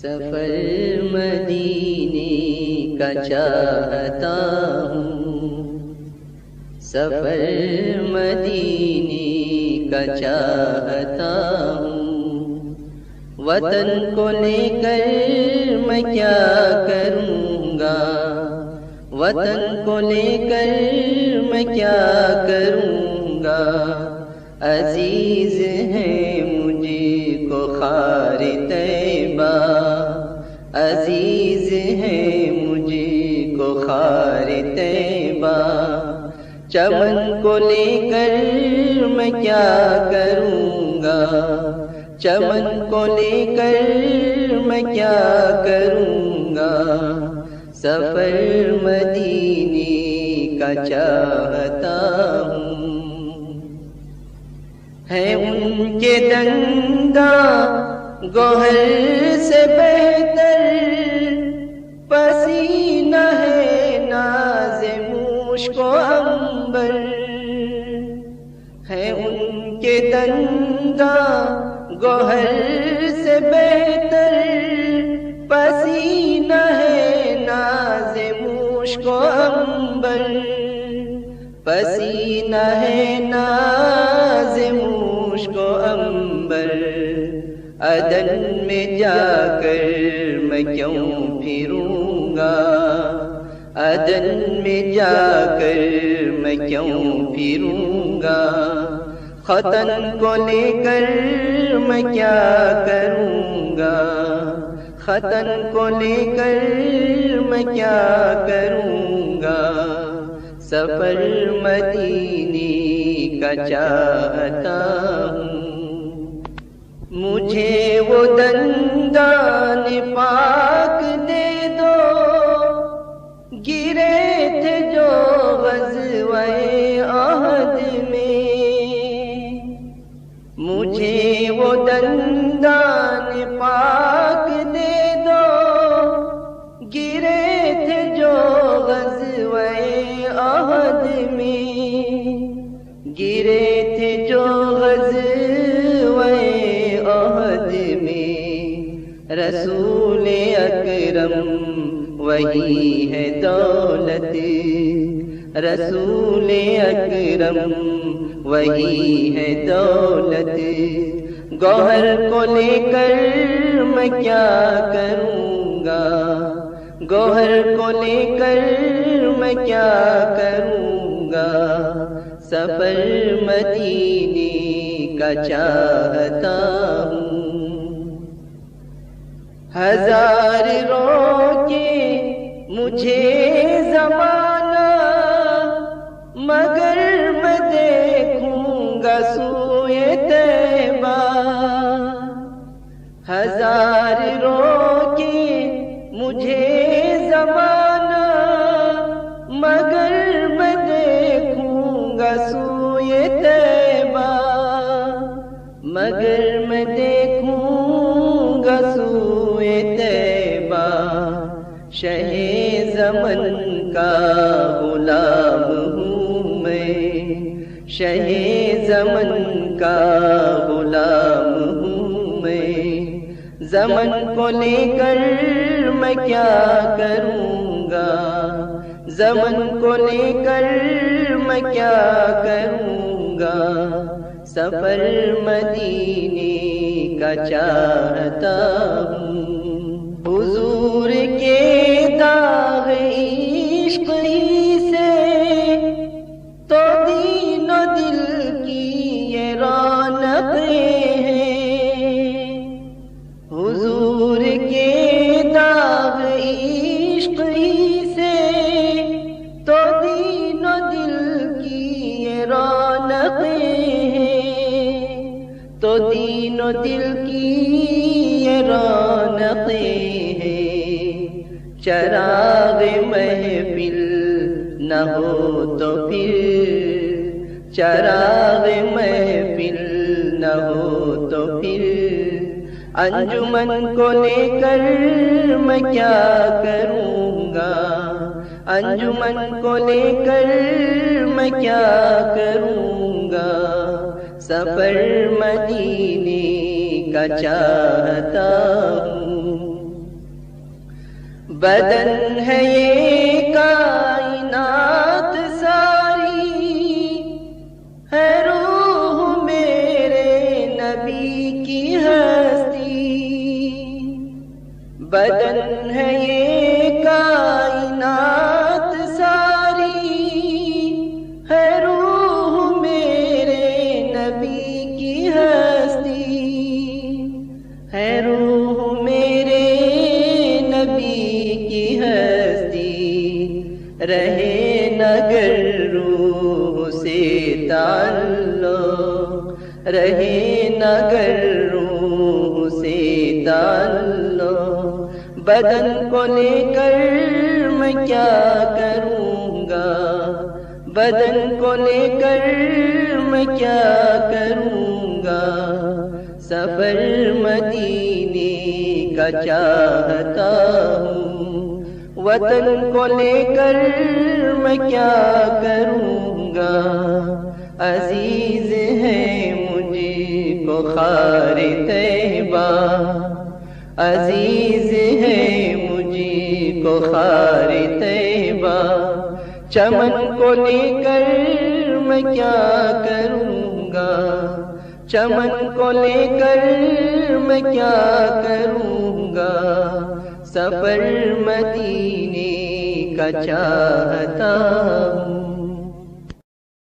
سفر مدینے کا چاہتا ہوں، سفر مدینے کا چاہتا ہوں، وطن کو لے کر میں کیا کروں گا، وطن کو لے کر میں کیا کروں گا، عزیز ہے مجھے کو خار طیبہ، عزیز ہے مجھے کو خار طیبہ، چمن کو لے کر میں کیا کروں گا، چمن کو لے کر میں کیا کروں گا، سفر مدینے کا چاہتا ہوں۔ ہے ان کے دنداں گوہر سے بہتر، پسینہ ہے ناز مشک و عنبر، ہے ان کے دنداں گوہر سے بہتر، پسینہ ہے ناز مشک و عنبر، پسینہ ہے ناز مشک و عنبر، عدن میں جا کر میں کیوں پھروں گا، عدن میں جا کر میں کیوں پھروں گا، ختن کو لے کر میں کیا کروں گا، ختن کو لے کر میں کیا کروں گا، سفر مدینے کا چاہتا ہوں۔ مجھے وہ دندان پاک دے دو، گرے تھے جو غزوہ احد میں، مجھے وہ دندان پاک دے دو، گرے تھے جو غزوہ احد میں، گرے تھے جو غزوہ احد میں، رسول اکرم وہی ہے دولت، رسول اکرم وہی ہے دولت، گوہر کو لے کر میں کیا کروں گا، گوہر کو لے کر میں کیا کروں گا، سفر مدینے کا چاہتا ہوں۔ ہزار روکے مجھے زمانہ، مگر میں دیکھوں گا سوئے طیبہ، ہزار روکے مجھے زمانہ، مگر میں دیکھوں گا سوئے طیبہ، مگر میں دیکھوں گا سوئے طیبہ، شہ زمن کا غلام ہوں میں، شہ زمن کا غلام ہوں میں، زمن کو لے کر میں کیا کروں گا، زمن کو لے کر میں کیا کروں گا، سفر مدینے کا چاہتا ہوں۔ حضور کے داغ عشق ہی سے تو دین و دل کی یہ رونقیں ہیں، حضور کے داغ عشق ہی سے تو دین و دل کی یہ رونقیں ہیں، تو دین و دل کی یہ رونقیں ہیں، چراغ محفل نہ ہو تو پھر، چراغ محفل نہ ہو تو پھر، انجمن کو لے کر میں کیا کروں گا، انجمن کو لے کر میں کیا کروں گا، سفر مدینے کا چاہتا ہوں۔ بدن ہے یہ کائنات ساری، ہے روح میرے نبی کی ہستی۔ بدن ہے یہ کائنات ساری، ہے روح میرے نبی کی ہستی، ہے روح میرے نبی کی ہستی۔ رہے نگر روح سے تعلق، رہے نگر روح سے تعلق، بدن کو لے کر میں کیا کروں گا، بدن کو لے کر میں کیا کروں گا۔ سفر مدینے کا چاہتا ہوں، وطن کو لے کر میں کیا کروں گا۔ عزیز ہے مجھ کو خار طیبہ، عزیز ہے مجھ کو خار طیبہ، چمن کو لے کر میں کیا کروں گا، چمن کو لے کر میں کیا کروں گا۔ سفر مدینے کا چاہتا ہوں۔